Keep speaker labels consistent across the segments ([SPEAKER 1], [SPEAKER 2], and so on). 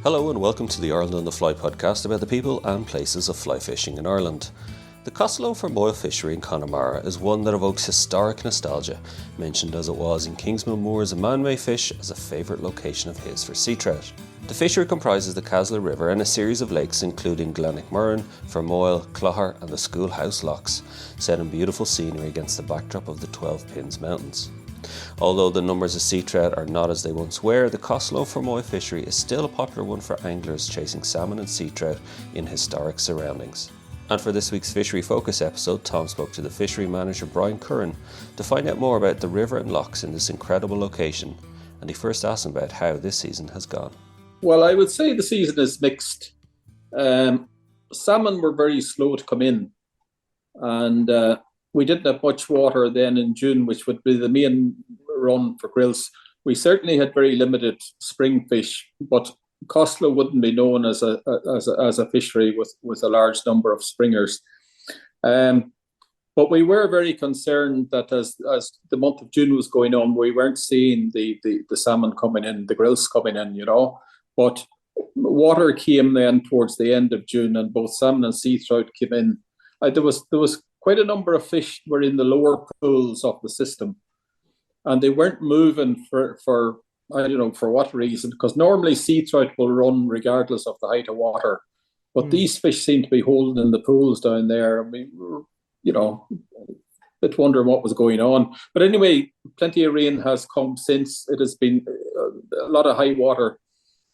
[SPEAKER 1] Hello and welcome to the Ireland on the Fly podcast about the people and places of fly fishing in Ireland. The Costello Fermoyle fishery in Connemara is one that evokes historic nostalgia, mentioned as it was in Kingsmill moors a man may fish as a favourite location of his for sea trout. The fishery comprises the Casla River and a series of lakes including Glenicmurrin, Fermoyle, Clogher and the Schoolhouse Loughs, set in beautiful scenery against the backdrop of the 12 Pins Mountains. Although the numbers of sea trout are not as they once were, the Costello Fermoyle fishery is still a popular one for anglers chasing salmon and sea trout in historic surroundings. And for this week's Fishery Focus episode, Tom spoke to the fishery manager Brian Curran to find out more about the river and lochs in this incredible location, and he first asked him about how this season has gone.
[SPEAKER 2] Well, I would say the season is mixed. Salmon were very slow to come in, and we didn't have much water then in June, which would be the main run for grills. We certainly had very limited spring fish, but Costello wouldn't be known as a fishery with a large number of springers. But we were very concerned that as the month of June was going on, we weren't seeing the salmon coming in, the grills coming in, But water came then towards the end of June, and both salmon and sea trout came in. There was quite a number of fish were in the lower pools of the system, and they weren't moving for I don't know for what reason, because normally sea trout will run regardless of the height of water, but these fish seem to be holding in the pools down there, and we were, a bit wondering what was going on. But anyway, plenty of rain has come since. It has been a lot of high water,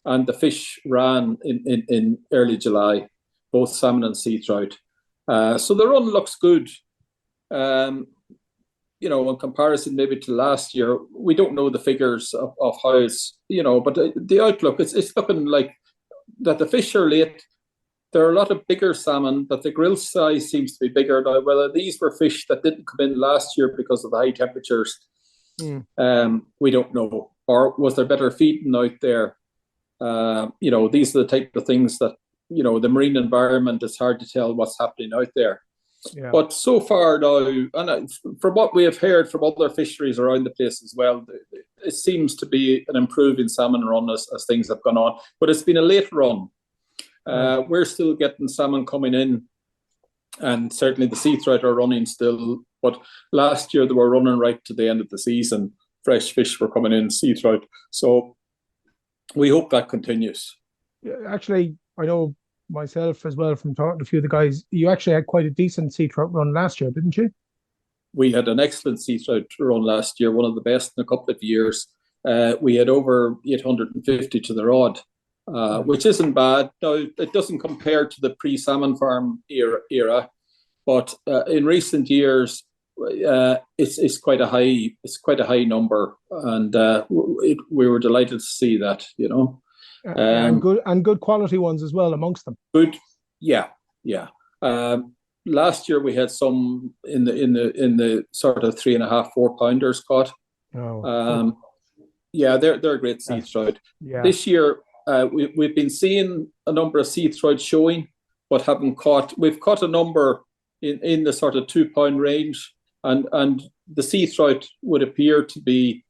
[SPEAKER 2] and the fish ran in early July, both salmon and sea trout. So the run looks good. In comparison maybe to last year, we don't know the figures of how it's, but the outlook, it's looking like that the fish are late. There are a lot of bigger salmon, but the grill size seems to be bigger now. Whether these were fish that didn't come in last year because of the high temperatures, we don't know. Or was there better feeding out there? These are the type of things that, the marine environment, it's hard to tell what's happening out there. Yeah. But so far now, and from what we have heard from other fisheries around the place as well, it seems to be an improving salmon run as things have gone on. But it's been a late run. We're still getting salmon coming in, and certainly the sea trout are running still. But last year they were running right to the end of the season. Fresh fish were coming in, sea trout. So we hope that continues.
[SPEAKER 3] Yeah, actually, I know myself as well from talking to a few of the guys, you actually had quite a decent sea trout run last year, didn't you?
[SPEAKER 2] We had an excellent sea trout run last year, one of the best in a couple of years. We had over 850 to the rod, which isn't bad. Now, it doesn't compare to the pre-salmon farm era, but in recent years, it's quite a high number, and we were delighted to see that,
[SPEAKER 3] and good quality ones as well amongst them. Good,
[SPEAKER 2] yeah. Last year we had some in the sort of 3.5-4 pounders caught. They're great sea trout. Yeah. This year we've been seeing a number of sea trout showing, but haven't caught. We've caught a number in the sort of 2 pound range, and the sea trout would appear to be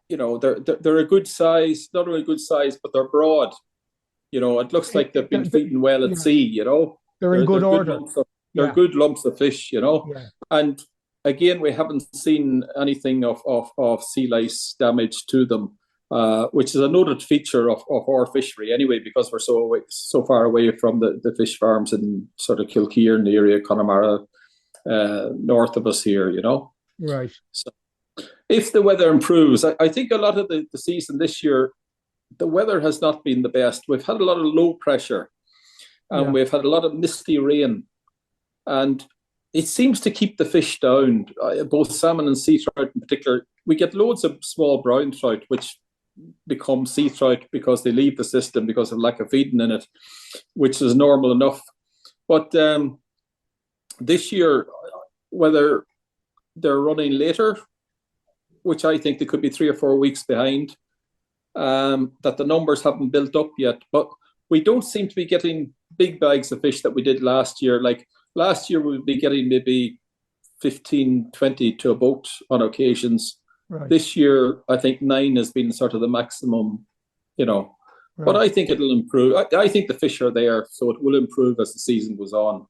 [SPEAKER 2] they're a good size, not only a good size, but they're broad. It looks like they've been feeding well at sea,
[SPEAKER 3] They're in good order.
[SPEAKER 2] They're good lumps of fish, Yeah. And again, we haven't seen anything of sea lice damage to them, which is a noted feature of our fishery anyway, because we're so far away from the fish farms in sort of Kilkeer in the area, Connemara, north of us here,
[SPEAKER 3] Right.
[SPEAKER 2] So, if the weather improves, I think a lot of the season this year, the weather has not been the best. We've had a lot of low pressure, and we've had a lot of misty rain, and it seems to keep the fish down, both salmon and sea trout in particular. We get loads of small brown trout, which become sea trout because they leave the system because of lack of feeding in it, which is normal enough. But this year, whether they're running later, which I think they could be 3 or 4 weeks behind, that the numbers haven't built up yet. But we don't seem to be getting big bags of fish that we did last year. Like last year, we'd be getting maybe 15, 20 to a boat on occasions. Right. This year, I think 9 has been sort of the maximum you know.
[SPEAKER 3] Right.
[SPEAKER 2] But I think it'll improve. I think the fish are there, so it will improve as the season goes on.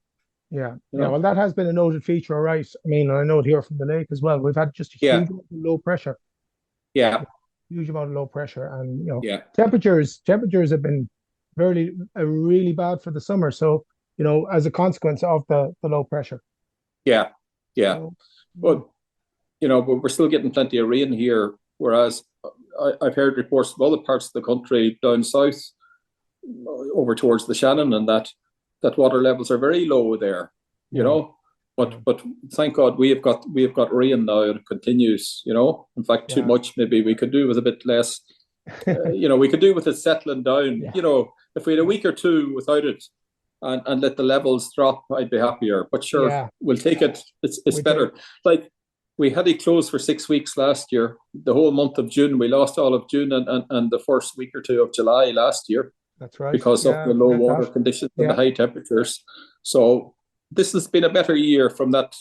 [SPEAKER 3] Yeah,
[SPEAKER 2] You
[SPEAKER 3] yeah.
[SPEAKER 2] know?
[SPEAKER 3] Well, that has been a noted feature, all right. I mean, I know it here from the lake as well. We've had just a
[SPEAKER 2] Yeah,
[SPEAKER 3] huge amount of low pressure,
[SPEAKER 2] yeah,
[SPEAKER 3] huge amount of low pressure, and
[SPEAKER 2] yeah,
[SPEAKER 3] temperatures have been really bad for the summer. So, as a consequence of the low pressure.
[SPEAKER 2] yeah, yeah.
[SPEAKER 3] So, yeah,
[SPEAKER 2] But but we're still getting plenty of rain here. Whereas I've heard reports from other parts of the country down south, over towards the Shannon, and that water levels are very low there. You
[SPEAKER 3] yeah,
[SPEAKER 2] know, but thank God we have got rain now, and it continues. In fact, too
[SPEAKER 3] yeah,
[SPEAKER 2] much maybe we could do with a bit less. We could do with it settling down.
[SPEAKER 3] yeah,
[SPEAKER 2] If we had a week or two without it, and let the levels drop, I'd be happier. But sure,
[SPEAKER 3] yeah.
[SPEAKER 2] we'll take it. It's
[SPEAKER 3] We
[SPEAKER 2] better.
[SPEAKER 3] take,
[SPEAKER 2] Like, we had it closed for 6 weeks last year. The whole month of June, we lost all of June and the first week or two of July last year
[SPEAKER 3] that's right.
[SPEAKER 2] because of
[SPEAKER 3] Yeah,
[SPEAKER 2] the low
[SPEAKER 3] forget
[SPEAKER 2] water
[SPEAKER 3] that.
[SPEAKER 2] conditions and the
[SPEAKER 3] Yeah,
[SPEAKER 2] high temperatures. So this has been a better year from that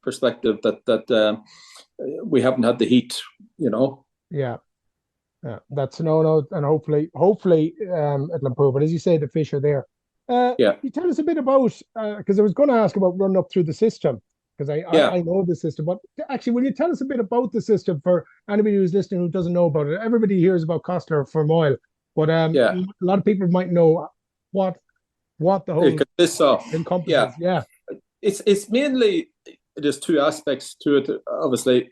[SPEAKER 2] perspective, that we haven't had the heat.
[SPEAKER 3] yeah, yeah. That's no, and hopefully, it'll improve. But as you say, the fish are there.
[SPEAKER 2] Yeah,
[SPEAKER 3] You tell us a bit about, because I was going to ask about running up through the system, because
[SPEAKER 2] yeah,
[SPEAKER 3] I know the system. But actually, will you tell us a bit about the system for anybody who's listening who doesn't know about it? Everybody hears about Costello Fermoyle, but
[SPEAKER 2] yeah.
[SPEAKER 3] a lot of people might know what the
[SPEAKER 2] It
[SPEAKER 3] whole
[SPEAKER 2] consists of. Yeah,
[SPEAKER 3] encompasses. Yeah,
[SPEAKER 2] it's mainly, there's two aspects to it. Obviously,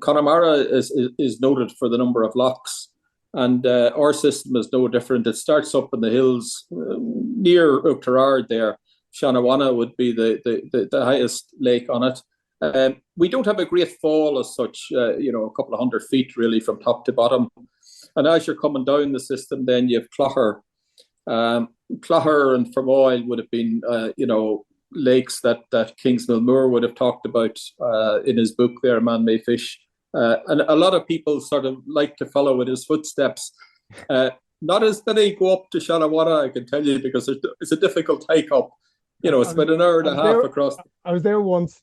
[SPEAKER 2] Connemara is noted for the number of locks, and our system is no different. It starts up in the hills near Oughterard there. Shanawana would be the highest lake on it. We don't have a great fall as such, a couple of 100 feet really from top to bottom. And as you're coming down the system, then you have Clogher. Clogher and Fermoyle would have been, lakes that Kingsmill would have talked about in his book there, Man May Fish. And a lot of people sort of like to follow in his footsteps. Not as many go up to Shanawana, I can tell you, because it's a difficult hike up. It's about an hour and a half across.
[SPEAKER 3] I was there once.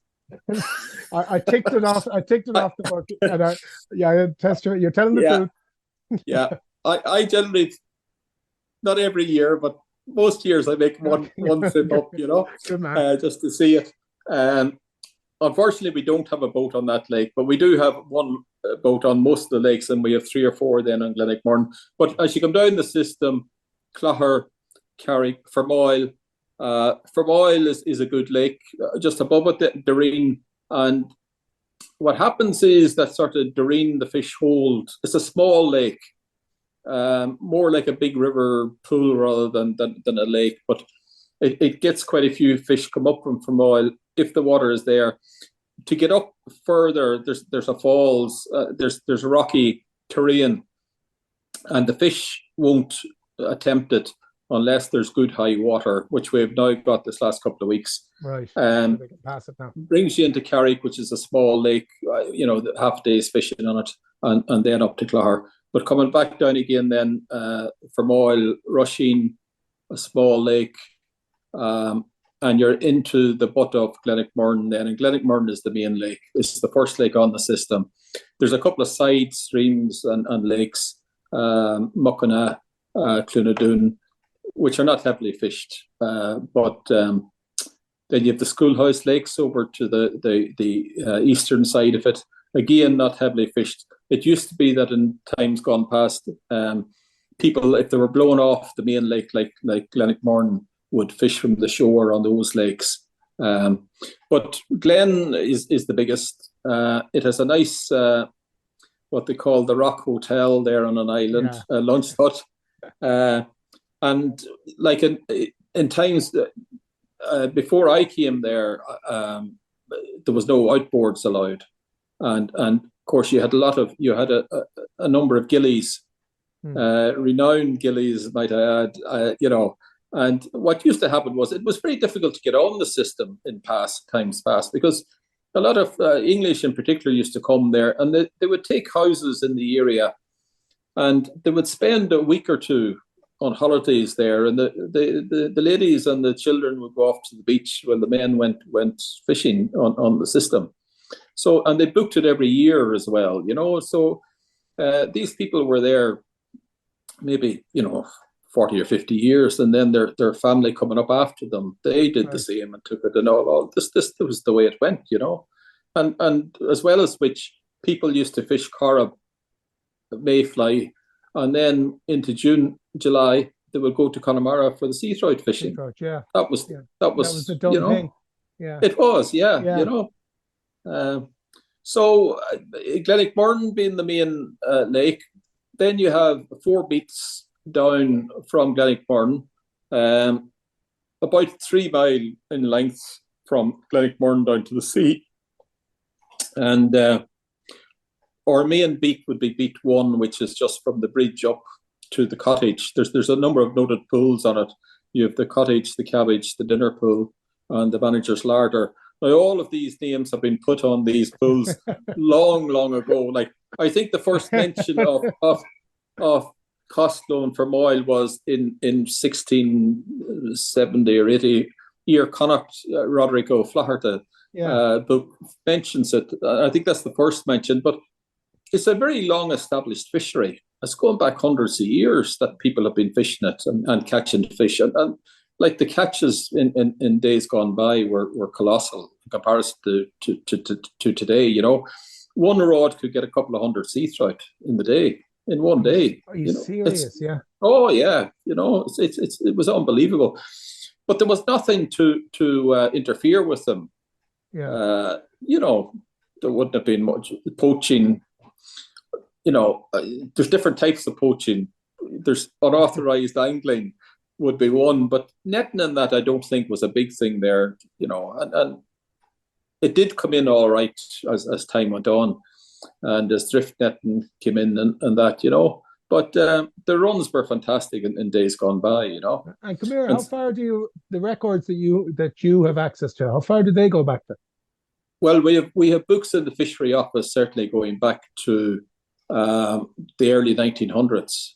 [SPEAKER 3] I ticked it off. I ticked it off the bucket. And you're telling the
[SPEAKER 2] Yeah,
[SPEAKER 3] truth.
[SPEAKER 2] yeah. I generally, not every year, but most years I make one trip up,
[SPEAKER 3] Good man.
[SPEAKER 2] just to see it. Unfortunately, we don't have a boat on that lake, but we do have one boat on most of the lakes, and we have 3 or 4 then on Glenicmurrin. But as you come down the system, Clogher, Carrick, Fermoyle. Fermoyle is a good lake, just above it, Doreen. And what happens is that sort of Doreen, the fish hold, it's a small lake, more like a big river pool rather than a lake. But it gets quite a few fish come up from Fermoyle if the water is there. To get up further, there's a falls, there's rocky terrain, and the fish won't attempt it unless there's good high water, which we've now got this last couple of weeks.
[SPEAKER 3] Right. So they can pass it now.
[SPEAKER 2] Brings you into Carrick, which is a small lake, half days fishing on it, and then up to Clogher. But coming back down again then, Fermoyle, Rusheen, a small lake, and you're into the butt of Glenicmurrin then, and Glenicmurrin is the main lake. It's the first lake on the system. There's a couple of side streams and lakes, Muckina, Clunadoon, which are not heavily fished, but then you have the Schoolhouse Lakes over to the eastern side of it. Again, not heavily fished. It used to be that in times gone past, people, if they were blown off the main lake, like Glenicmurrin, would fish from the shore on those lakes. But Glen is the biggest. It has a nice, what they call the Rock Hotel there on an island,
[SPEAKER 3] Yeah.
[SPEAKER 2] lunch hut. And like in times before I came there, there was no outboards allowed, and of course you had a number of Ghillies, renowned Ghillies, might I add, And what used to happen was it was very difficult to get on the system in times past, because a lot of English in particular used to come there, and they would take houses in the area, and they would spend a week or two on holidays there, and the ladies and the children would go off to the beach when the men went fishing on the system. So, and they booked it every year as well, So these people were there maybe 40 or 50 years, and then their family coming up after them, they did the
[SPEAKER 3] Right.
[SPEAKER 2] same and took it, and all this was the way it went, and as well as which, people used to fish carp, mayfly, and then into June, July, they would go to Connemara for the sea trout fishing.
[SPEAKER 3] Trout, yeah.
[SPEAKER 2] That was
[SPEAKER 3] Yeah.
[SPEAKER 2] that
[SPEAKER 3] That was
[SPEAKER 2] was
[SPEAKER 3] the done thing. Yeah.
[SPEAKER 2] it was, yeah,
[SPEAKER 3] Yeah.
[SPEAKER 2] So Glenicmurrin being the main lake, then you have 4 beats down from Glenicmurrin, about 3 mile in length from Glenicmurrin down to the sea. And our main beat would be beat 1, which is just from the bridge up to the cottage. There's a number of noted pools on it. You have the cottage, the cabbage, the dinner pool, and the manager's larder. Now, all of these names have been put on these pools long, long ago. Like, I think the first mention of Costello Fermoyle was in 1670 or 80. Ear Connacht, Roderick O'Flaherty book mentions it. I think that's the first mention, but it's a very long established fishery. It's going back hundreds of years that people have been fishing it and catching fish. And like, the catches in days gone by were colossal in comparison to today. One rod could get a couple of hundred sea trout in one day.
[SPEAKER 3] Are you serious? Yeah.
[SPEAKER 2] Oh yeah, it was unbelievable, but there was nothing to interfere with them.
[SPEAKER 3] Yeah.
[SPEAKER 2] There wouldn't have been much poaching. There's different types of poaching. There's unauthorized angling would be one, but netting and that, I don't think, was a big thing there. And it did come in all right as time went on, and as drift netting came in and that. But the runs were fantastic in days gone by.
[SPEAKER 3] And come here, how far do the records that you have access to? How far do they go back to?
[SPEAKER 2] Well, we have books in the Fishery office, certainly going back to the early 1900s.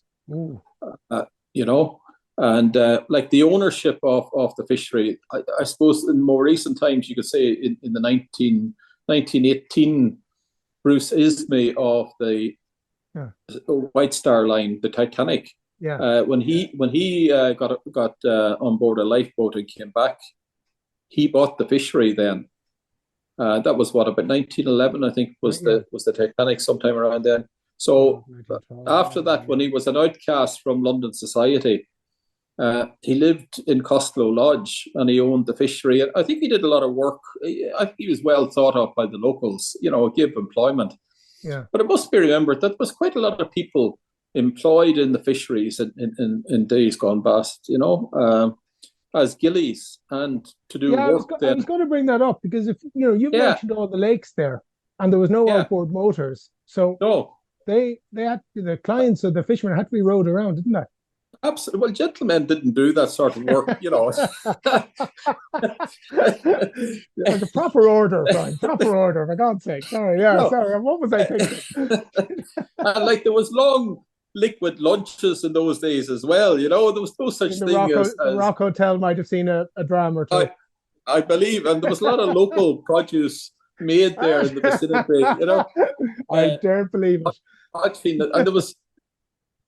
[SPEAKER 2] And like, the ownership of the fishery, I suppose in more recent times, you could say in the 1918, Bruce Ismay of the White Star Line, the Titanic.
[SPEAKER 3] Yeah.
[SPEAKER 2] When he got on board a lifeboat and came back, he bought the fishery then. That was about 1911, I think, was the Titanic, sometime around then. So after that, when he was an outcast from London society, he lived in Costello Lodge and he owned the fishery. I think he did a lot of work. I think he was well thought of by the locals, give employment.
[SPEAKER 3] Yeah.
[SPEAKER 2] But it must be remembered that there was quite a lot of people employed in the fisheries in days gone past, as Ghillies, and to do work.
[SPEAKER 3] I was going to bring that up, because if you mentioned all the lakes there, and there was no outboard motors, so they had, the clients of the fishermen had to be rowed around, didn't they?
[SPEAKER 2] Absolutely. Well, gentlemen didn't do that sort of work,
[SPEAKER 3] The proper order, Brian. Proper order, for God's sake. Sorry, sorry. What was I thinking?
[SPEAKER 2] And like, there was long liquid lunches in those days as well. There was no such thing as
[SPEAKER 3] the Rock Hotel might have seen a dram or two.
[SPEAKER 2] I believe, and there was a lot of local produce made there in the vicinity.
[SPEAKER 3] I daren't believe it.
[SPEAKER 2] I've seen that, and there was.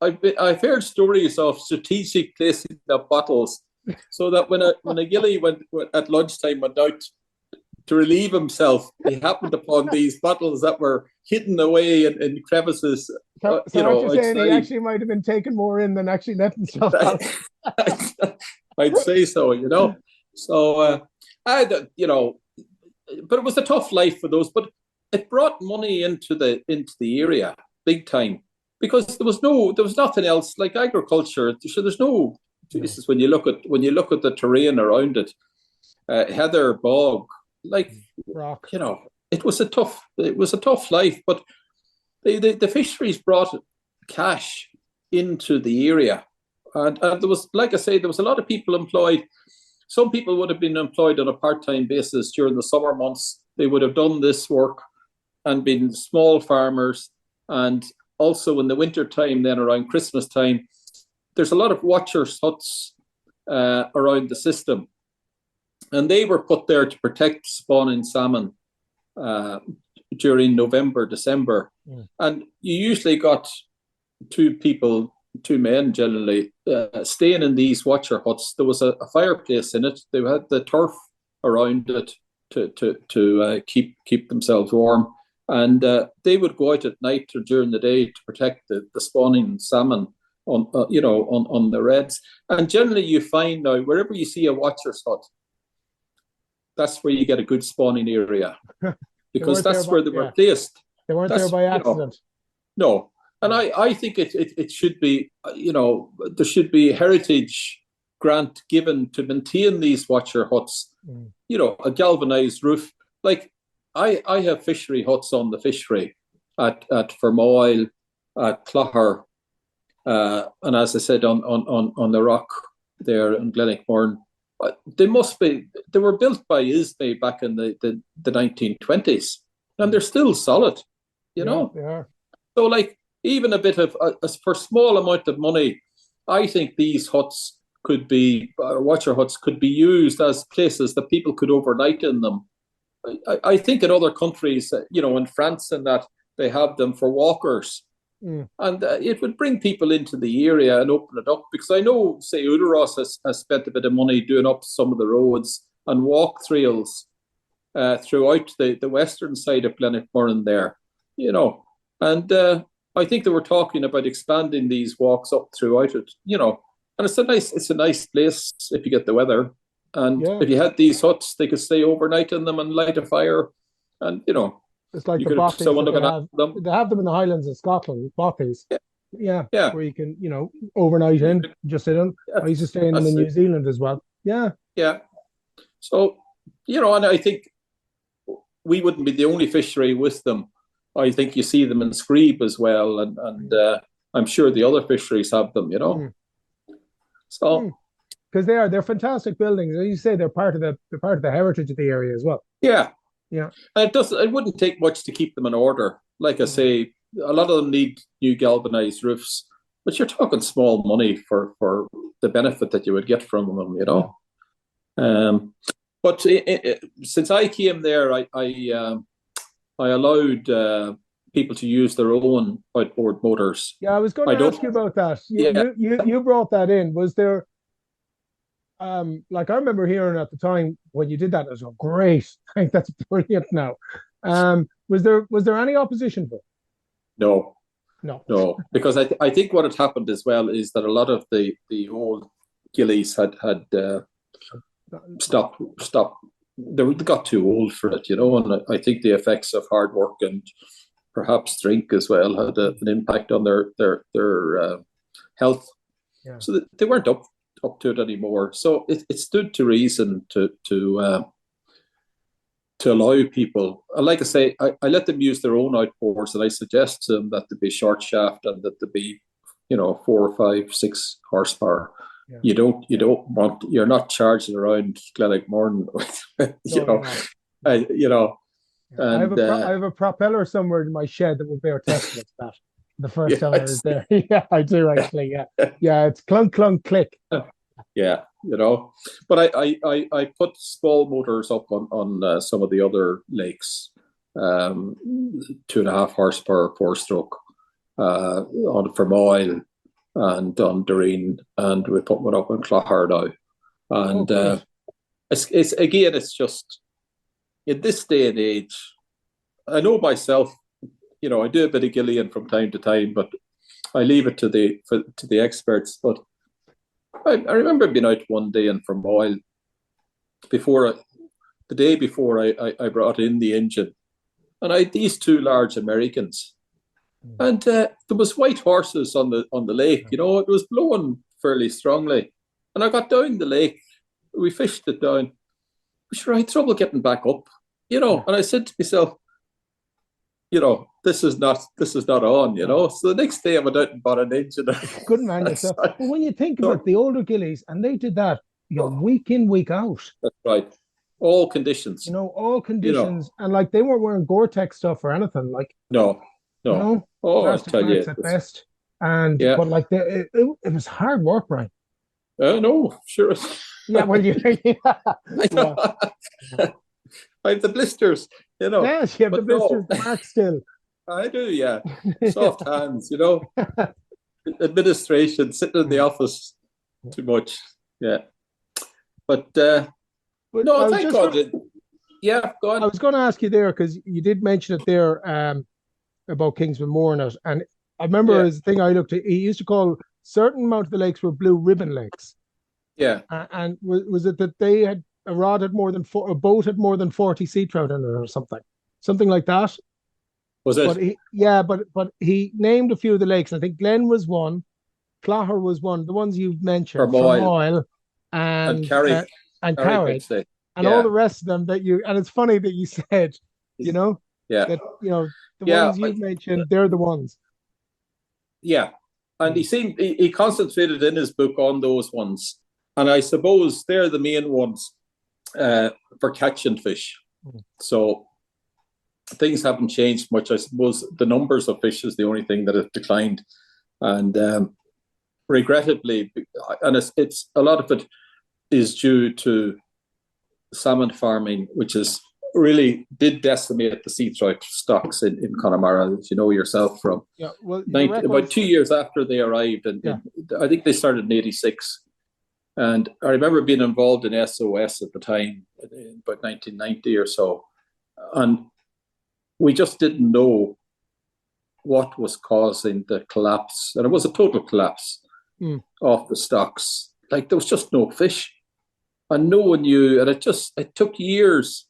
[SPEAKER 2] I've heard stories of strategic placing of bottles, so that when a Ghillie went at lunchtime, went out to relieve himself, he happened upon these bottles that were hidden away in crevices.
[SPEAKER 3] So what you're saying, he actually might have been taking more in than actually letting himself out.
[SPEAKER 2] I'd say so, So, but it was a tough life for those. But it brought money into the area big time, because there was nothing else like agriculture. So there's no. This is when you look at the terrain around it, heather, bog, like
[SPEAKER 3] rock.
[SPEAKER 2] It was a tough life, but the fisheries brought cash into the area, and there was, like I say, there was a lot of people employed. Some people would have been employed on a part-time basis during the summer months. They would have done this work and been small farmers. And also in the winter time, then around Christmas time, there's a lot of watchers' huts around the system, and they were put there to protect spawning salmon during November, December. And you usually got 2 people two men generally, staying in these watcher huts. There was a fireplace in it. They had the turf around it to keep themselves warm, and they would go out at night or during the day to protect the spawning salmon on the reds. And generally, you find now wherever you see a watcher's hut, that's where you get a good spawning area, because that's where they were placed.
[SPEAKER 3] They weren't there by accident.
[SPEAKER 2] No. And I think it should be, there should be heritage grant given to maintain these watcher huts, a galvanized roof. Like I have fishery huts on the Fishery at Fermoyle, at Clogher, and as I said, on the rock there in Glenicmurrin. They were built by Ismay back in the 1920s, and they're still solid,
[SPEAKER 3] They are.
[SPEAKER 2] So like, even a bit of, for small amount of money, I think these huts watcher huts could be used as places that people could overnight in them. I think in other countries, in France and that, they have them for walkers. And it would bring people into the area and open it up, because I know, say, Uderos has spent a bit of money doing up some of the roads and walk trails throughout the western side of Glenicmurrin there, and I think they were talking about expanding these walks up throughout it, and it's a nice place if you get the weather. And if you had these huts, they could stay overnight in them and light a fire, and
[SPEAKER 3] it's like the bothies. They have them in the Highlands of Scotland, bothies. Yeah, where you can overnight in, just sit in. I used to stay in them in New Zealand as well. Yeah.
[SPEAKER 2] So and I think we wouldn't be the only fishery with them. I think you see them in Screeb as well, and I'm sure the other fisheries have them, So,
[SPEAKER 3] because they're fantastic buildings. As you say, they're part of the heritage of the area as well.
[SPEAKER 2] Yeah. And it wouldn't take much to keep them in order. Like I say, a lot of them need new galvanized roofs, but you're talking small money for the benefit that you would get from them, But since I came there, I allowed people to use their own outboard motors.
[SPEAKER 3] Yeah, I was going to ask you about that. You brought that in. Was there, like I remember hearing at the time when you did that, it was great. I think that's brilliant now. Was there any opposition to it?
[SPEAKER 2] No, because I think what had happened as well is that a lot of the old Ghillies had stopped. They got too old for it, and I think the effects of hard work and perhaps drink as well had an impact on their health. Yeah. So they weren't up to it anymore. So it stood to reason to allow people. Like I say, I let them use their own outboards, and I suggest to them that they be short shaft and that they be 4, 5, 6 horsepower. Yeah. You're not charging around Glenicmurrin, And
[SPEAKER 3] I have a propeller somewhere in my shed that will bear testament to that. The first time I was there. Yeah, I do actually. Yeah, it's clunk, clunk, click.
[SPEAKER 2] Yeah, But I put small motors up on some of the other lakes, 2.5 horsepower 4-stroke on Fermoyle and on Doreen, and we put one up on Clogher now. And it's just, in this day and age, I know myself, I do a bit of gillying from time to time, but I leave it to the experts. But I remember being out one day in Fermoyle the day before I brought in the engine, and I had these 2 large Americans. And there was white horses on the lake. It was blowing fairly strongly, and I got down the lake. We fished it down. Sure, I had trouble getting back up. And I said to myself, this is not on. So the next day I went out and bought an engine.
[SPEAKER 3] Good man yourself. But when you think about the older Ghillies, and they did that, week in, week out.
[SPEAKER 2] That's right. All conditions.
[SPEAKER 3] All conditions, and like they weren't wearing Gore-Tex stuff or anything. Like
[SPEAKER 2] no.
[SPEAKER 3] I'll tell you, at best. And but like it was hard work, Brian.
[SPEAKER 2] No, sure.
[SPEAKER 3] Yeah, well,
[SPEAKER 2] I know. I have the blisters,
[SPEAKER 3] Yes, you have the blisters marked still.
[SPEAKER 2] I do, yeah. Soft hands, administration, sitting in the office too much. Yeah. But no, thank God. Yeah, go on.
[SPEAKER 3] I was going to ask you there, because you did mention it there about Kingsmill in it. And I remember his thing I looked at, he used to call certain amount of the lakes were blue ribbon lakes.
[SPEAKER 2] Yeah.
[SPEAKER 3] And was it that they had a boat had more than 40 sea trout in it or something? Something like that.
[SPEAKER 2] Was it?
[SPEAKER 3] But he named a few of the lakes. I think Glen was one, Clogher was one, the ones you've mentioned, Fermoyle and
[SPEAKER 2] Carrick.
[SPEAKER 3] And Carrick. And all the rest of them and it's funny that you said, that, the ones you've mentioned, they're the ones.
[SPEAKER 2] Yeah. And he concentrated in his book on those ones. And I suppose they're the main ones for catching fish. So things haven't changed much. I suppose the numbers of fish is the only thing that have declined. And regrettably, and it's a lot of it is due to salmon farming, which is really did decimate the sea trout stocks in Connemara, as you know yourself from.
[SPEAKER 3] Yeah, well,
[SPEAKER 2] about 2 years after they arrived, and I think they started in '86. And I remember being involved in SOS at the time, in about 1990 or so, and we just didn't know what was causing the collapse, and it was a total collapse of the stocks. Like, there was just no fish, and no one knew, and it took years.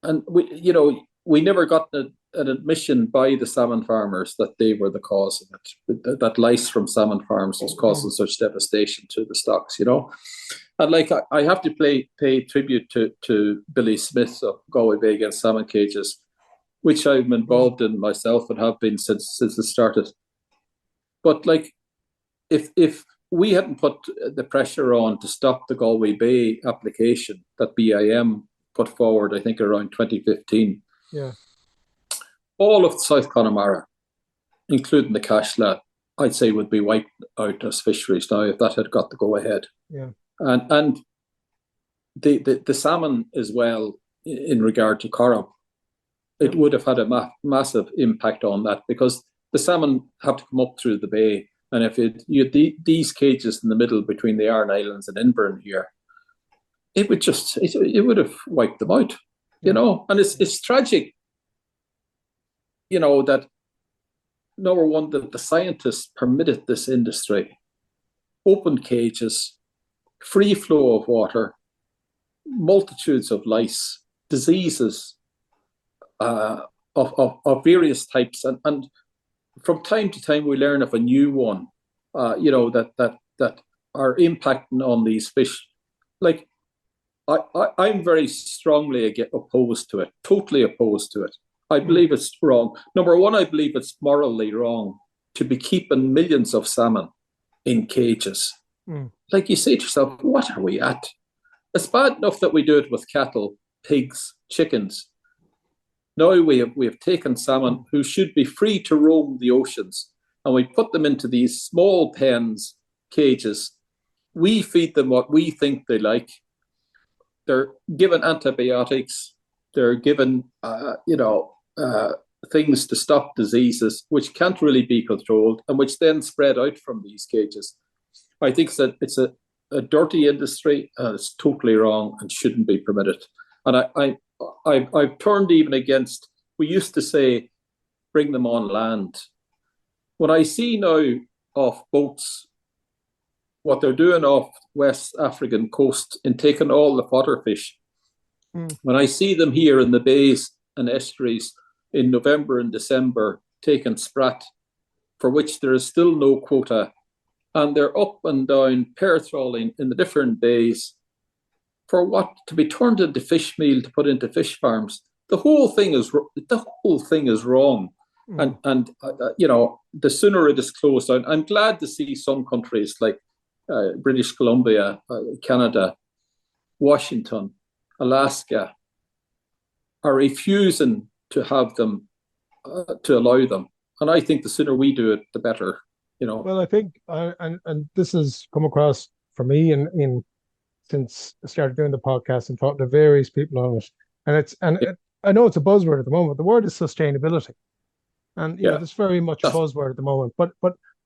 [SPEAKER 2] And we never got an admission by the salmon farmers that they were the cause of it. That lice from salmon farms was causing such devastation to the stocks, And like, I have to pay tribute to Billy Smith of Galway Bay against Salmon Cages, which I'm involved in myself and have been since it started. But like, if we hadn't put the pressure on to stop the Galway Bay application that BIM put forward, I think around 2015.
[SPEAKER 3] Yeah.
[SPEAKER 2] All of South Connemara, including the Casla, I'd say would be wiped out as fisheries now if that had got the go ahead.
[SPEAKER 3] Yeah.
[SPEAKER 2] And the salmon as well, in regard to Curran, it would have had a massive impact on that, because the salmon have to come up through the bay, and if you had these cages in the middle between the Aran Islands and Inburn here, it would have wiped them out, And it's tragic, that number one, that the scientists permitted this industry, open cages, free flow of water, multitudes of lice, diseases of various types, and from time to time we learn of a new one, that are impacting on these fish. Like, I'm very strongly opposed to it, totally opposed to it. I believe it's wrong. Number one, I believe it's morally wrong to be keeping millions of salmon in cages. Like, you say to yourself, what are we at? It's bad enough that we do it with cattle, pigs, chickens. Now we have taken salmon who should be free to roam the oceans, and we put them into these small pens, cages. We feed them what we think they like. They're given antibiotics. They're given, things to stop diseases, which can't really be controlled, and which then spread out from these cages. I think that it's a dirty industry, and it's totally wrong and shouldn't be permitted. And I've turned even against, we used to say, bring them on land. When I see now off boats, what they're doing off West African coast in taking all the fodder fish, when I see them here in the bays and estuaries in November and December taking sprat, for which there is still no quota, and they're up and down pair trawling in the different bays, for what to be turned into fish meal to put into fish farms. The whole thing is wrong, and the sooner it is closed down. I'm glad to see some countries like British Columbia, Canada, Washington, Alaska are refusing to have them, to allow them. And I think the sooner we do it, the better.
[SPEAKER 3] Well, I think, and this has come across for me in since I started doing the podcast and talking to various people on it, and I know it's a buzzword at the moment. The word is sustainability, and it's very much a buzzword at the moment. But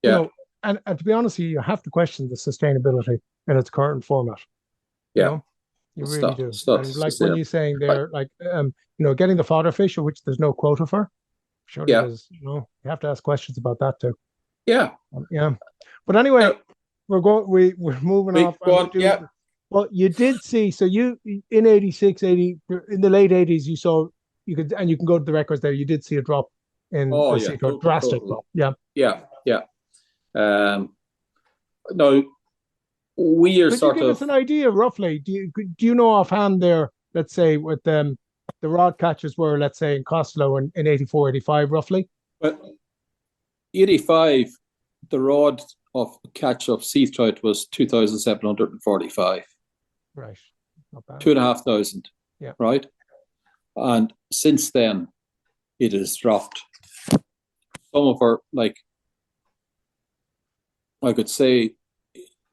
[SPEAKER 3] you
[SPEAKER 2] Yeah.
[SPEAKER 3] know, and to be honest with you have to question the sustainability in its current format. You
[SPEAKER 2] Yeah.
[SPEAKER 3] know, you
[SPEAKER 2] It's
[SPEAKER 3] really
[SPEAKER 2] not,
[SPEAKER 3] do.
[SPEAKER 2] it's not
[SPEAKER 3] And like when
[SPEAKER 2] sustainable.
[SPEAKER 3] you're saying
[SPEAKER 2] Right.
[SPEAKER 3] there, like getting the fodder fish, which there's no quota for, surely
[SPEAKER 2] Yeah.
[SPEAKER 3] there's, you have to ask questions about that too.
[SPEAKER 2] Yeah.
[SPEAKER 3] Yeah. But anyway,
[SPEAKER 2] Now,
[SPEAKER 3] we're moving
[SPEAKER 2] we
[SPEAKER 3] off,
[SPEAKER 2] go
[SPEAKER 3] and we
[SPEAKER 2] on. Yeah.
[SPEAKER 3] do. Well, you did see, so you in 86, 80, in the late 80s, you could, and you can go to the records there, you did see a drop in
[SPEAKER 2] Oh,
[SPEAKER 3] the
[SPEAKER 2] yeah.
[SPEAKER 3] sea trout, drastic
[SPEAKER 2] Totally.
[SPEAKER 3] drop. Yeah.
[SPEAKER 2] Yeah. Yeah. Now we are
[SPEAKER 3] Could you
[SPEAKER 2] sort
[SPEAKER 3] give us
[SPEAKER 2] of,
[SPEAKER 3] an idea roughly? Do you know offhand there, let's say with the rod catches were, let's say in Costello in 84, 85 roughly?
[SPEAKER 2] well, 85, the rod of catch of sea trout was 2,745,
[SPEAKER 3] Right. Not bad.
[SPEAKER 2] 2,500.
[SPEAKER 3] Yeah.
[SPEAKER 2] Right. And since then, it has dropped. Some of our, like, I could say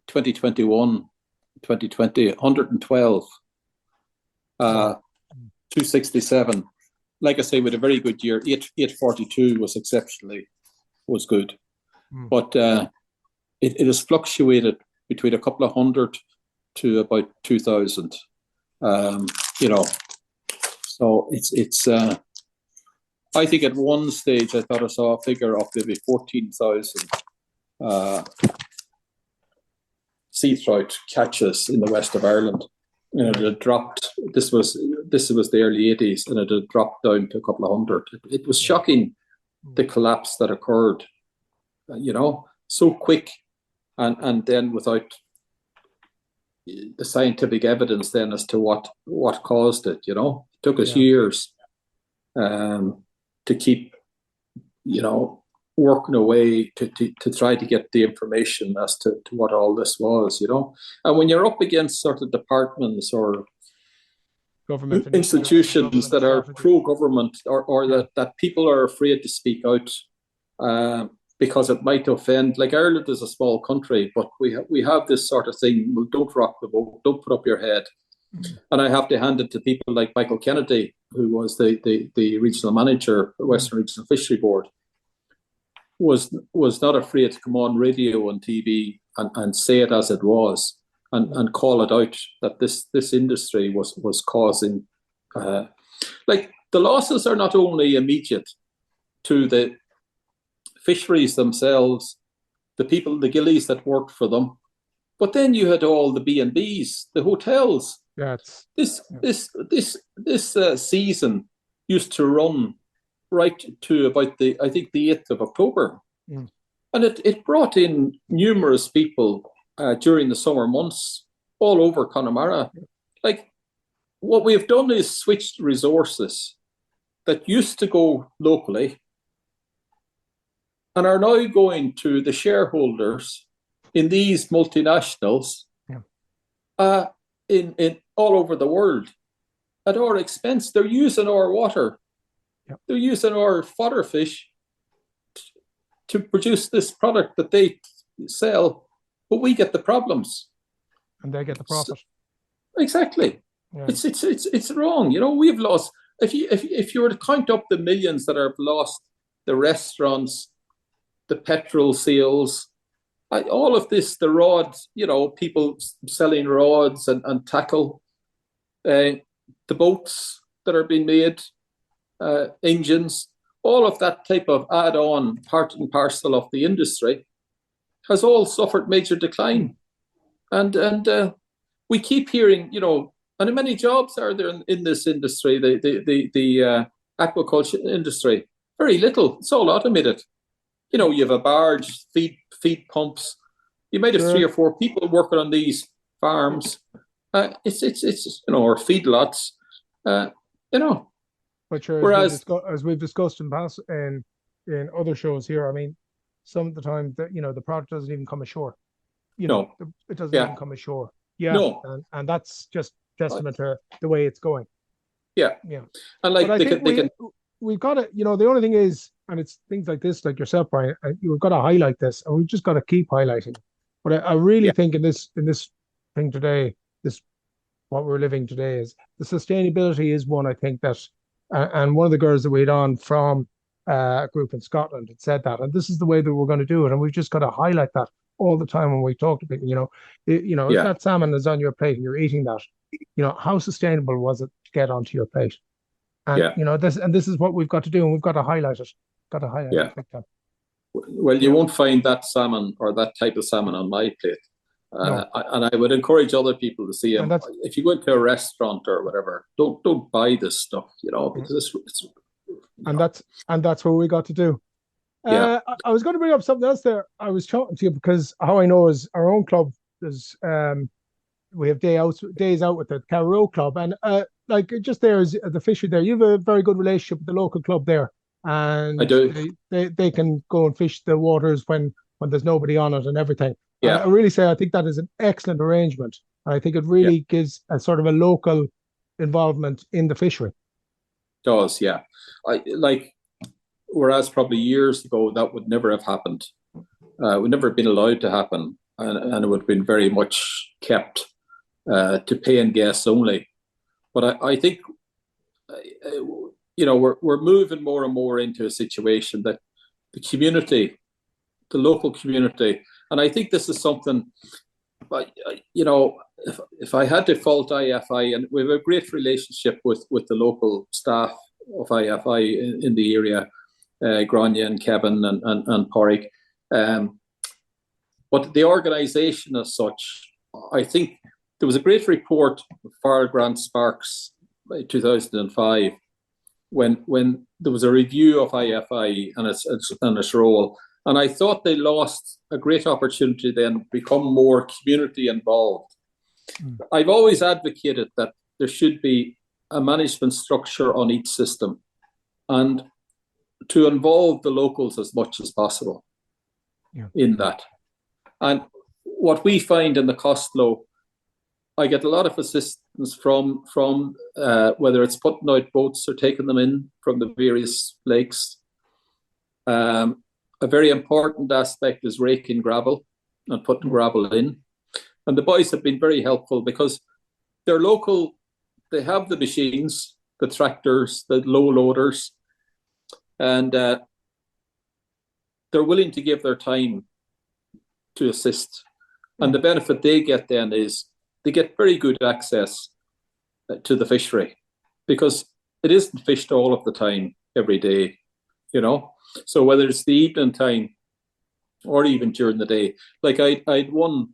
[SPEAKER 2] 2021, 2020, 112, 267. Like I say, with a very good year, 842 was good. But it has fluctuated between a couple of hundred to about 2,000. So it's I think at one stage I thought I saw a figure of maybe 14,000 sea trout catches in the west of Ireland. And it had dropped. This was the early 80s, and it had dropped down to a couple of hundred. It was shocking, the collapse that occurred, so quick, and then without the scientific evidence then as to what caused it. It took us years to keep, working away to try to get the information as to what all this was, And when you're up against sort of departments or
[SPEAKER 3] government
[SPEAKER 2] institutions that are pro-government or that people are afraid to speak out because it might offend, like Ireland is a small country, but we have this sort of thing, well, don't rock the boat, don't put up your head. And I have to hand it to people like Michael Kennedy, who was the regional manager of the Western Regional Fishery Board, was not afraid to come on radio and TV and say it as it was, and call it out that this industry was causing, like, the losses are not only immediate to the fisheries themselves, the people, the Ghillies that worked for them, but then you had all the B&Bs, the hotels. This season used to run right to about the 8th of October. And it brought in numerous people during the summer months all over Connemara. Like, what we have done is switched resources that used to go locally and are now going to the shareholders in these multinationals in all over the world at our expense. They're using our water. They're using our fodder fish to produce this product that they sell, but we get the problems.
[SPEAKER 3] And they get the profit.
[SPEAKER 2] Exactly. Yeah. It's wrong. We've lost. If you were to count up the millions that are lost, the restaurants, the petrol sales, all of this, the rods, people selling rods and tackle, the boats that are being made, engines, all of that type of add-on part and parcel of the industry has all suffered major decline. And we keep hearing, and how many jobs are there in this industry, the aquaculture industry? Very little. It's all automated. You have a barge, feed pumps. You might have 3 or 4 people working on these farms. It's or feedlots.
[SPEAKER 3] But sure, whereas, as we've discussed in past in other shows here, I mean, some of the time that the product doesn't even come ashore. It doesn't even come ashore. Yeah, no. And that's just testament to the way it's going.
[SPEAKER 2] Yeah. And like
[SPEAKER 3] we've got to, the only thing is, and it's things like this, like yourself, Brian, you've got to highlight this, and we've just got to keep highlighting. But I really think in this thing today, what we're living today is the sustainability is one, I think, that. And one of the girls that we had on from group in Scotland had said that, and this is the way that we're going to do it, and we've just got to highlight that all the time when we talk to people. If that salmon is on your plate and you're eating that, how sustainable was it to get onto your plate? And this is what we've got to do, and we've got to highlight it. Got to highlight it like that.
[SPEAKER 2] Well, you won't find that salmon or that type of salmon on my plate.
[SPEAKER 3] No.
[SPEAKER 2] And I would encourage other people to see them. If you go into a restaurant or whatever, don't buy this stuff, because
[SPEAKER 3] that's what we got to do.
[SPEAKER 2] Yeah.
[SPEAKER 3] I was going to bring up something else there. I was talking to you because how I know is our own club is we have days out with the Carrow Club, and just there is the fishery there. You have a very good relationship with the local club there, and
[SPEAKER 2] I do.
[SPEAKER 3] They can go and fish the waters when there's nobody on it and everything.
[SPEAKER 2] Yeah.
[SPEAKER 3] I really say I think that is an excellent arrangement. I think it really gives a sort of a local involvement in the fishery.
[SPEAKER 2] Does, yeah. Whereas probably years ago that would never have happened. Would never have been allowed to happen, and it would have been very much kept to paying guests only. But I think we're moving more and more into a situation that the community, the local community, and I think this is something. If I had to fault IFI, and we have a great relationship with the local staff of IFI in the area, Grania and Kevin and Porrick, but the organisation as such, I think there was a great report of Fire Grant Sparks by 2005 when there was a review of IFI and its role. And I thought they lost a great opportunity then to become more community involved. I've always advocated that there should be a management structure on each system and to involve the locals as much as possible in that. And what we find in the Costello, I get a lot of assistance from whether it's putting out boats or taking them in from the various lakes. A very important aspect is raking gravel and putting gravel in. And the boys have been very helpful because they're local. They have the machines, the tractors, the low loaders, and they're willing to give their time to assist. And the benefit they get then is they get very good access to the fishery because it isn't fished all of the time, every day, So whether it's the evening time or even during the day, like I'd one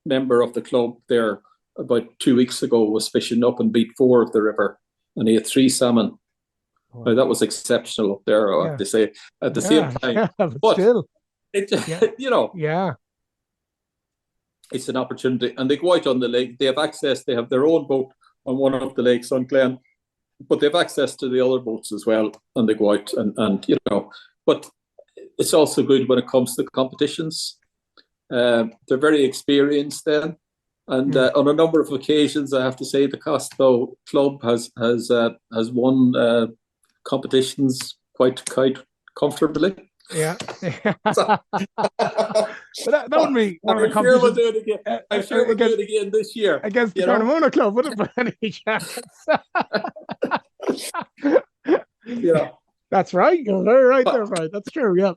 [SPEAKER 2] member of the club there about 2 weeks ago was fishing up in Beat 4 of the river, and he had 3 salmon.
[SPEAKER 3] Wow.
[SPEAKER 2] Now, that was exceptional up there, I have to say. At the same time,
[SPEAKER 3] but still,
[SPEAKER 2] it's an opportunity, and they go out on the lake. They have access. They have their own boat on one of the lakes on Glen, but they have access to the other boats as well, and they go out and But it's also good when it comes to competitions. They're very experienced then, and on a number of occasions, I have to say the Costello Club has won competitions quite comfortably.
[SPEAKER 3] Yeah. But that wouldn't be one of the competitions.
[SPEAKER 2] Sure we'll do it again. I'm sure we'll do it again this year.
[SPEAKER 3] Against the Connemara Club, would it by any chance? That's right. You're very right there, right. That's true, yeah.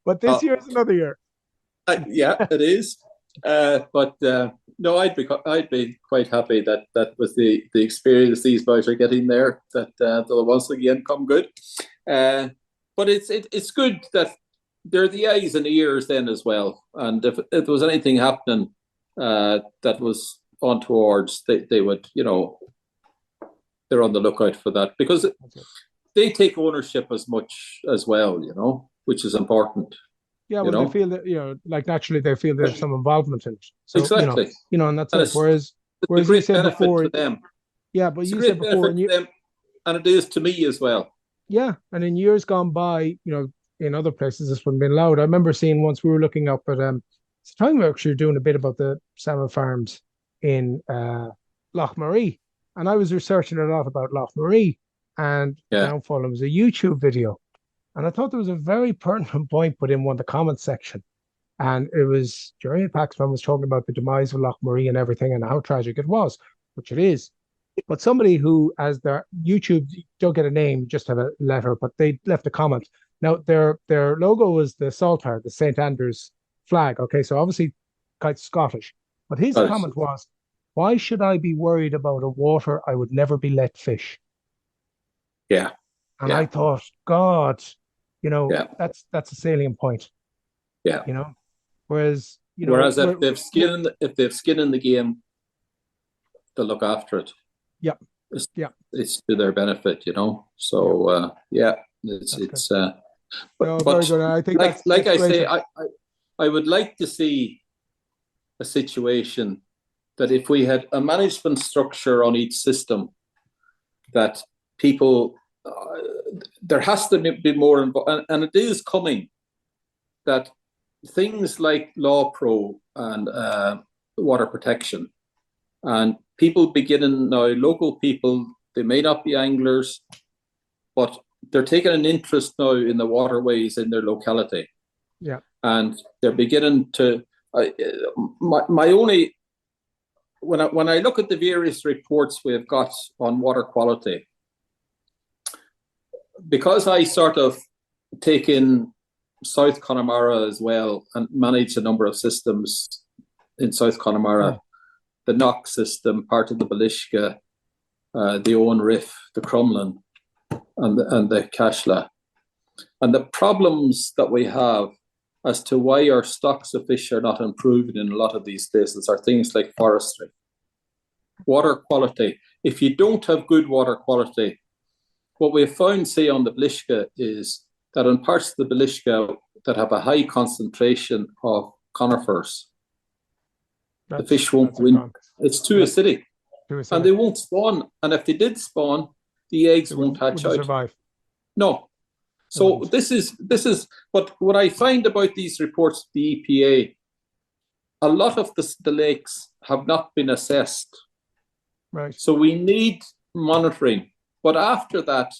[SPEAKER 3] But this year is another year.
[SPEAKER 2] It is. No, I'd be quite happy that with the experience these boys are getting there, that they'll once again come good. But it's good that they're the eyes and ears then as well. And if there was anything happening that was untowards, they would, they're on the lookout for that because they take ownership as much as well, which is important.
[SPEAKER 3] Yeah, well, they feel that, naturally they feel there's some involvement in it. So,
[SPEAKER 2] exactly.
[SPEAKER 3] And that's it. Whereas you said before,
[SPEAKER 2] to them.
[SPEAKER 3] Yeah, but you said before,
[SPEAKER 2] and it is to me as well.
[SPEAKER 3] Yeah, and in years gone by, in other places this wouldn't have been allowed. I remember seeing once we were looking up at it's the time we were actually doing a bit about the salmon farms in Lochmarie, and I was researching a lot about Lochmarie and downfall. It was a YouTube video. And I thought there was a very pertinent point put in one of the comments section. And it was Jeremy Paxman was talking about the demise of Lochmarie and everything and how tragic it was, which it is. but somebody who, as their YouTube, don't get a name, just have a letter, but they left a comment. Now, their logo was the Saltire, the St. Andrews flag. Okay, so obviously quite Scottish. But his
[SPEAKER 2] Right.
[SPEAKER 3] comment was, why should I be worried about a water I would never be let fish?
[SPEAKER 2] Yeah.
[SPEAKER 3] And
[SPEAKER 2] Yeah.
[SPEAKER 3] I thought, God,
[SPEAKER 2] Yeah.
[SPEAKER 3] that's a salient point.
[SPEAKER 2] Yeah.
[SPEAKER 3] Whereas,
[SPEAKER 2] Whereas if they've skin in the game, they'll look after it.
[SPEAKER 3] Yeah.
[SPEAKER 2] It's to their benefit, So it's
[SPEAKER 3] No,
[SPEAKER 2] but
[SPEAKER 3] very good. I think
[SPEAKER 2] like
[SPEAKER 3] that's
[SPEAKER 2] I
[SPEAKER 3] great.
[SPEAKER 2] say, I would like to see a situation that if we had a management structure on each system, that people there has to be more involved, and it is coming, that things like Law Pro and water protection, and people beginning now, local people, they may not be anglers, but they're taking an interest now in the waterways in their locality.
[SPEAKER 3] Yeah.
[SPEAKER 2] And they're beginning to, my only, when I look at the various reports we've got on water quality, because I sort of take in South Connemara as well and manage a number of systems in South Connemara, the Knock system, part of the Belishka, the Owen Riff, the Crumlin, and the Casla. And the problems that we have as to why our stocks of fish are not improving in a lot of these places are things like forestry. Water quality. If you don't have good water quality, what we've found, say, on the Belishka is that in parts of the Belishka that have a high concentration of conifers, the fish won't go in. It's too acidic. And they won't spawn. And if they did spawn, the eggs won't hatch out.
[SPEAKER 3] Survive.
[SPEAKER 2] No. So this is what I find about these reports of the EPA. A lot of the lakes have not been assessed.
[SPEAKER 3] Right.
[SPEAKER 2] So we need monitoring. But after that,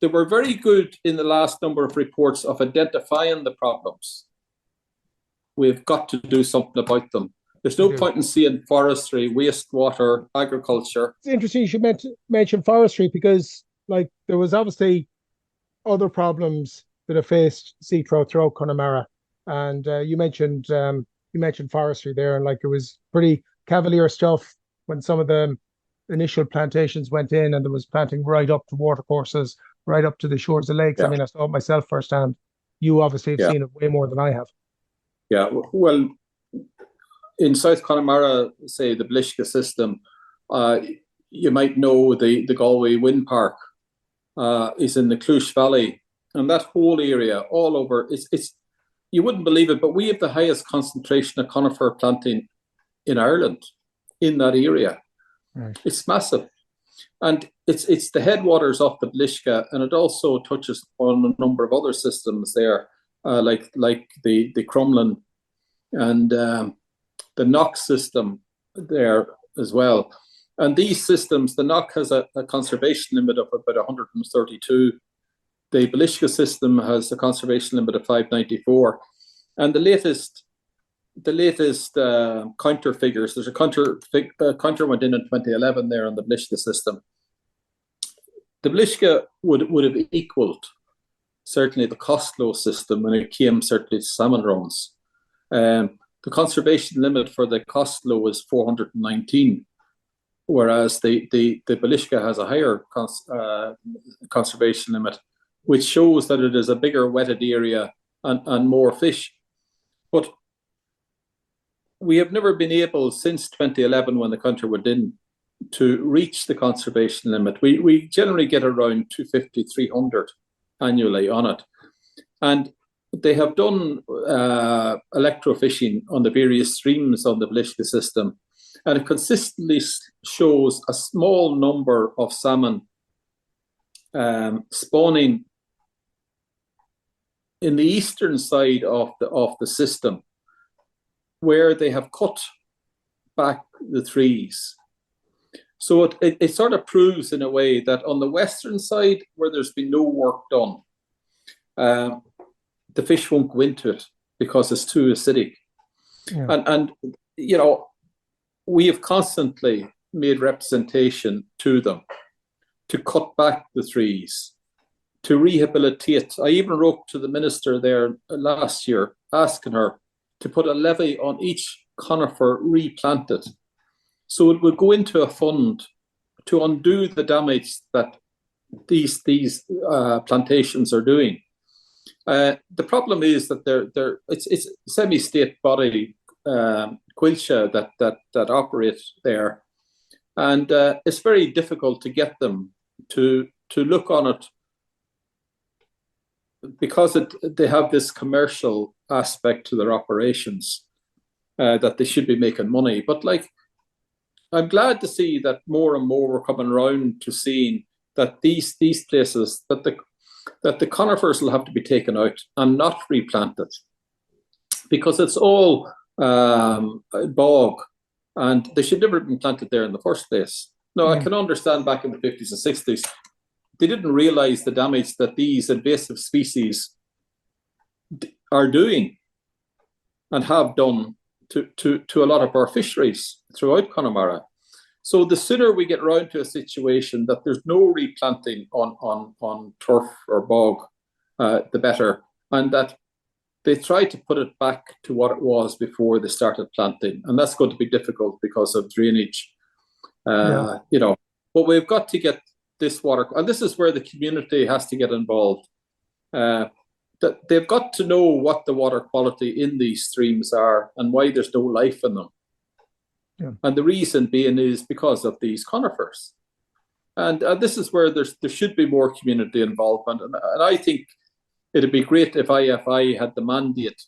[SPEAKER 2] they were very good in the last number of reports of identifying the problems. We've got to do something about them. There's no point in seeing forestry, wastewater, agriculture.
[SPEAKER 3] It's interesting you should mention forestry, because there was obviously other problems that have faced sea trout throughout Connemara, and you mentioned forestry there, and it was pretty cavalier stuff when some of the initial plantations went in, and there was planting right up to watercourses, right up to the shores of lakes. Yeah. I mean, I saw it myself firsthand. You obviously have seen it way more than I have.
[SPEAKER 2] Yeah, well, in South Connemara, say the Belishka system, you might know the Galway Wind Park is in the Clush Valley, and that whole area all over, it's you wouldn't believe it, but we have the highest concentration of conifer planting in Ireland in that area. Right. It's massive. And it's the headwaters of the Belishka, and it also touches on a number of other systems there, like the Crumlin and the Knock system there as well. And these systems, the Knock has a conservation limit of about 132. The Belishka system has a conservation limit of 594. And the latest counter figures, there's a counter went in 2011 there on the Belishka system. The Belishka would have equaled certainly the Costello system when it came certainly to salmon runs. The conservation limit for the Costello was 419, whereas the Belishka has a higher conservation limit, which shows that it is a bigger wetted area and more fish. But we have never been able, since 2011 when the counter went in, to reach the conservation limit. We generally get around 250, 300 annually on it. And they have done electrofishing on the various streams on the Belishka system, and it consistently shows a small number of salmon spawning in the eastern side of the system, where they have cut back the trees. So it sort of proves in a way that on the western side, where there's been no work done, the fish won't go into it because it's too acidic. Yeah. And we have constantly made representation to them to cut back the trees, to rehabilitate. I even wrote to the minister there last year asking her to put a levy on each conifer replanted. So it would go into a fund to undo the damage that these plantations are doing. The problem is that it's semi-state body Quilcha that operate there, and it's very difficult to get them to look on it because they have this commercial aspect to their operations that they should be making money. But like, I'm glad to see that more and more we're coming around to seeing that these places that the conifers will have to be taken out and not replanted because it's all bog and they should never have been planted there in the first place. Now, I can understand back in the 50s and 60s, they didn't realize the damage that these invasive species are doing and have done to a lot of our fisheries throughout Connemara. So the sooner we get round to a situation that there's no replanting on turf or bog, the better. And that they try to put it back to what it was before they started planting. And that's going to be difficult because of drainage, you know. But we've got to get this water, and this is where the community has to get involved. That they've got to know what the water quality in these streams are and why there's no life in them. Yeah. And the reason being is because of these conifers. And this is where there should be more community involvement. And I think it'd be great if IFI had the mandate,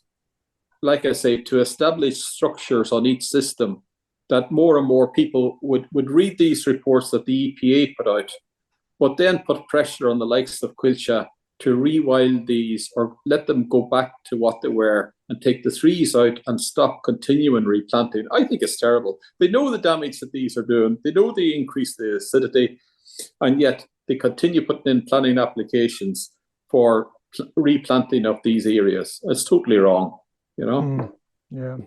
[SPEAKER 2] like I say, to establish structures on each system that more and more people would read these reports that the EPA put out, but then put pressure on the likes of Quilcha to rewild these or let them go back to what they were and take the trees out and stop continuing replanting. I think it's terrible. They know the damage that these are doing. They know they increase the acidity, and yet they continue putting in planning applications for replanting of these areas. It's totally wrong, you know?
[SPEAKER 3] Yeah.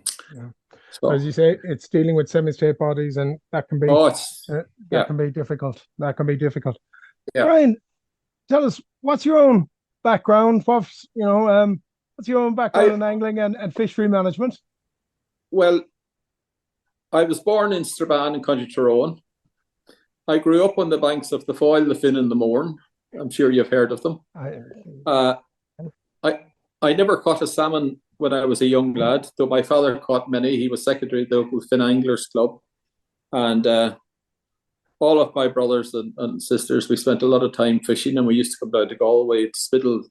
[SPEAKER 3] So, as you say, it's dealing with semi-state bodies, and that can be can be difficult. That can be difficult. Yeah. Brian, tell us, what's your own background? What's your own background in angling and fishery management?
[SPEAKER 2] Well, I was born in Strabane in County Tyrone. I grew up on the banks of the Foyle, the Finn, and the Mourne. I'm sure you've heard of them. I never caught a salmon when I was a young lad, though my father caught many. He was secretary of the local Finn Anglers Club. And all of my brothers and sisters, we spent a lot of time fishing, and we used to come down to Galway to Spiddle.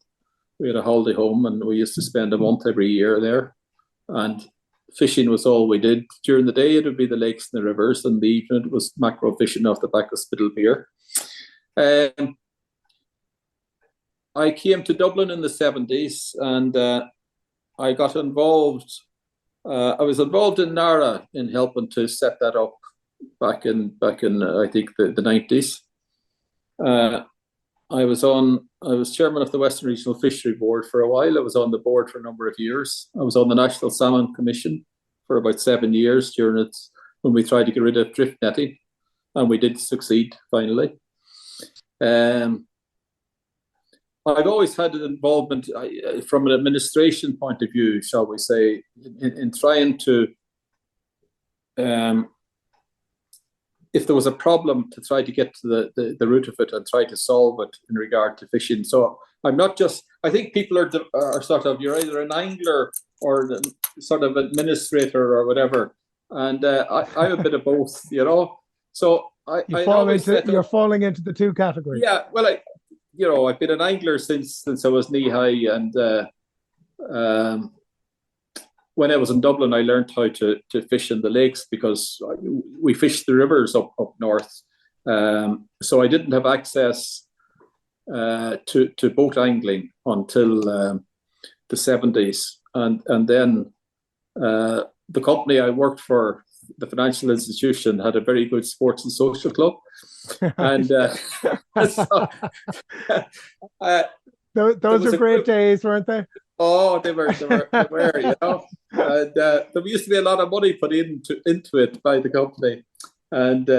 [SPEAKER 2] We had a holiday home, and we used to spend a month every year there. And fishing was all we did. During the day, it would be the lakes and the rivers, and the evening it was mackerel fishing off the back of Spiddle Pier. I came to Dublin in the 70s, and I got involved. I was involved in Nara in helping to set that up back in I think the 90s. I was chairman of the Western Regional Fishery Board for a while. I was on the board for a number of years. I was on the National Salmon Commission for about 7 years during it when we tried to get rid of drift netting, and we did succeed finally. I've always had an involvement from an administration point of view, shall we say, in trying to, if there was a problem, to try to get to the root of it and try to solve it in regard to fishing. So I'm not just, I think people are sort of, you're either an angler or sort of administrator or whatever. And I'm a bit of both, you know. So
[SPEAKER 3] you're falling into the two categories.
[SPEAKER 2] Yeah, well, I've been an angler since I was knee high, and when I was in Dublin, I learned how to fish in the lakes because we fished the rivers up north. So I didn't have access to boat angling until the 70s, and then the company I worked for, the financial institution, had a very good sports and social club. And
[SPEAKER 3] those were great days, weren't they?
[SPEAKER 2] Oh, they were, you know. And there used to be a lot of money put into it by the company. and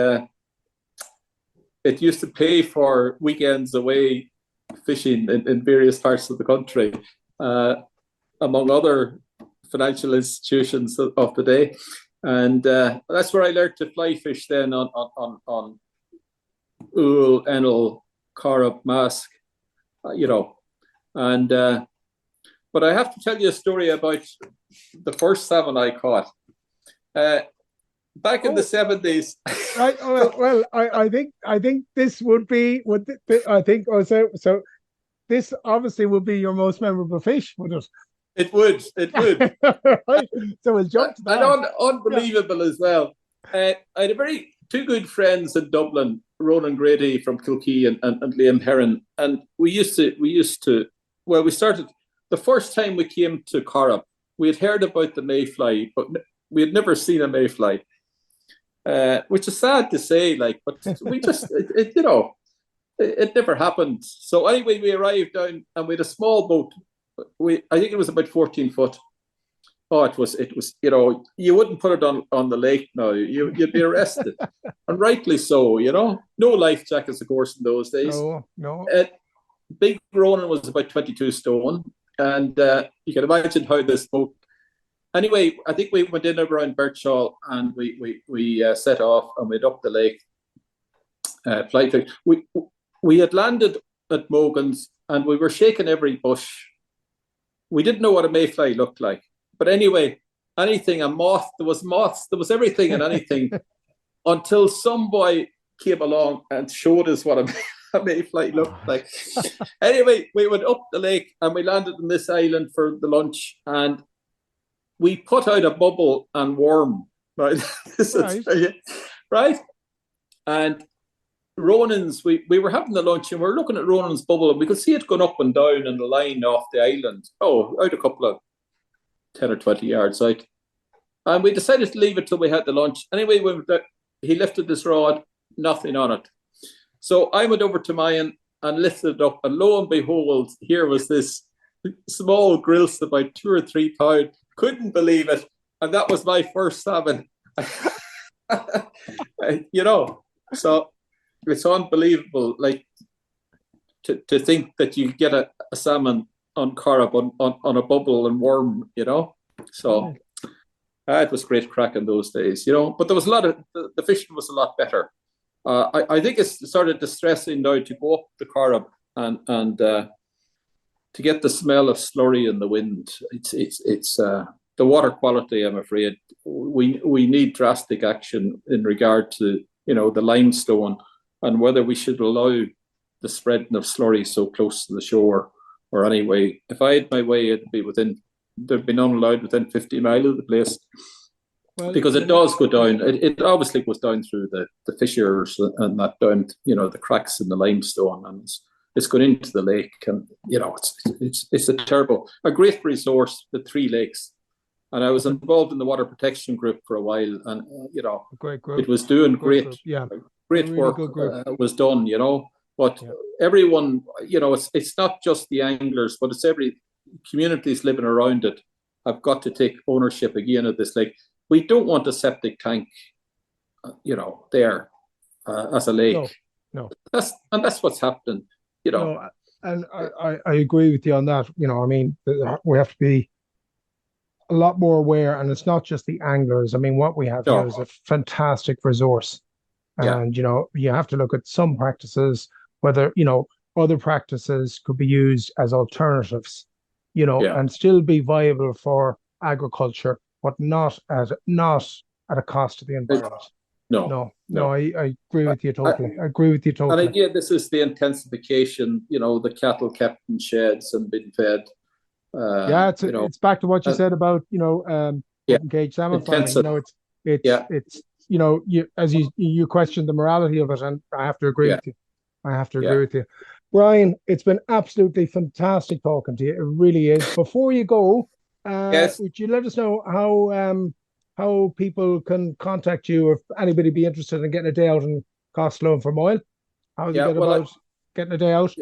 [SPEAKER 2] it used to pay for weekends away fishing in various parts of the country, among other financial institutions of the day. And that's where I learned to fly fish then on Ool, Enel, Corrup, Mask, And but I have to tell you a story about the first salmon I caught. Back in the 70s.
[SPEAKER 3] Right. Well, I think this would be I think so. This obviously would be your most memorable fish, would it?
[SPEAKER 2] It would.
[SPEAKER 3] Right. So we'll jump to that.
[SPEAKER 2] And unbelievable as well. I had two good friends in Dublin, Ronan Grady from Kilkee and Liam Heron, and we started the first time we came to Corrup. We had heard about the mayfly, but we had never seen a mayfly, which is sad to say, but we just it never happened. So anyway, we arrived down and we had a small boat. I think it was about 14 foot. Oh, it was. You wouldn't put it on the lake now. You'd be arrested, and rightly so. No life jackets, of course, in those days.
[SPEAKER 3] No.
[SPEAKER 2] Big Ronan was about 22 stone, and you can imagine how this boat. Anyway, I think we went in around Birchall, and we set off and went up the lake. Fly fish. We had landed at Mogan's, and we were shaking every bush. We didn't know what a mayfly looked like. But anyway, anything, a moth, there was moths, there was everything and anything until some boy came along and showed us what a mayfly looked like. Anyway, we went up the lake and we landed on this island for the lunch, and we put out a bubble and worm, right? Right? And Ronan's, we were having the lunch and we were looking at Ronan's bubble, and we could see it going up and down in the line off the island. Out a couple of 10 or 20 yards out. And we decided to leave it till we had the lunch. Anyway, he lifted this rod, nothing on it. So I went over to mine and lifted it up, and lo and behold, here was this small grilse about 2 or 3 pounds. Couldn't believe it. And that was my first salmon. So it's unbelievable, to think that you get a salmon on Corrup on a bubble and worm, So it was great crack in those days, But there was a lot of the fishing was a lot better. I think it's sort of distressing now to go up the Corrup and to get the smell of slurry in the wind. It's the water quality. I'm afraid we need drastic action in regard to the limestone and whether we should allow the spreading of slurry so close to the shore. Or anyway, if I had my way, there'd be none allowed within 50 miles of the place. Well, because it does go down. It obviously goes down through the fissures and that down, the cracks in the limestone, and it's going into the lake, and it's a great resource, the 3 lakes. And I was involved in the water protection group for a while, and
[SPEAKER 3] a great group.
[SPEAKER 2] It was doing great, great
[SPEAKER 3] really
[SPEAKER 2] work. Was done, But everyone, it's not just the anglers, but it's every communities living around it have got to take ownership again of this lake. We don't want a septic tank, there as a lake.
[SPEAKER 3] No.
[SPEAKER 2] That's what's happening,
[SPEAKER 3] No, and I agree with you on that. We have to be a lot more aware, and it's not just the anglers. What we have here is a fantastic resource, and you have to look at some practices, whether other practices could be used as alternatives, and still be viable for agriculture, but not at a cost to the environment. No, I agree with you totally. I agree with you totally.
[SPEAKER 2] And again, this is the intensification. The cattle kept in sheds and been fed.
[SPEAKER 3] It's back to what you said about cage salmon farming. It's you question the morality of it, and I have to agree with you. With you, Brian. It's been absolutely fantastic talking to you. It really is. Before you go, would you let us know how people can contact you, or if anybody be interested in getting a day out in Costello Fermoyle? How do you get about getting a day out?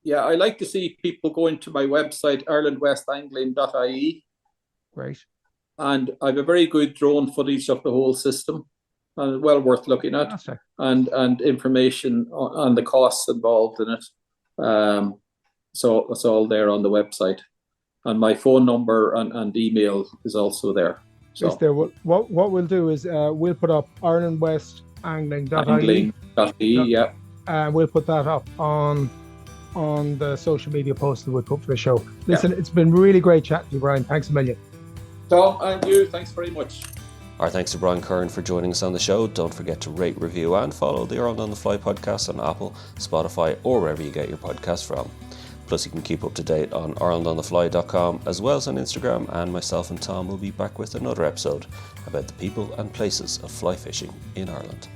[SPEAKER 2] Yeah, I like to see people going to my website, irelandwestangling.ie.
[SPEAKER 3] Great.
[SPEAKER 2] And I have a very good drone footage of the whole system. and well worth looking at.
[SPEAKER 3] Fantastic.
[SPEAKER 2] And information on the costs involved in it. So it's all there on the website. And my phone number and email is also there. So
[SPEAKER 3] Is there, what we'll do is we'll put up irelandwestangling.ie.
[SPEAKER 2] Angling.ie, yeah.
[SPEAKER 3] And we'll put that up on the social media post that we'll put for the show. Listen, It's been really great chatting to you, Brian. Thanks a million.
[SPEAKER 2] Tom, and you, thanks very much.
[SPEAKER 1] Our thanks to Brian Curran for joining us on the show. Don't forget to rate, review and follow the Ireland on the Fly podcast on Apple, Spotify or wherever you get your podcasts from. Plus you can keep up to date on IrelandOnTheFly.com as well as on Instagram, and myself and Tom will be back with another episode about the people and places of fly fishing in Ireland.